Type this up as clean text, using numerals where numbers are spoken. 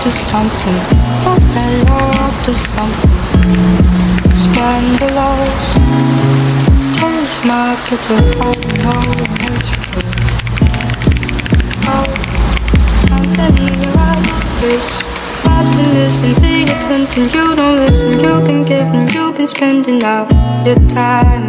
to something, up to something. Scandalous, taste markets of oh, something in your eyes. I've been listening, paying attention. You don't listen. You've been giving, you've been spending all your time.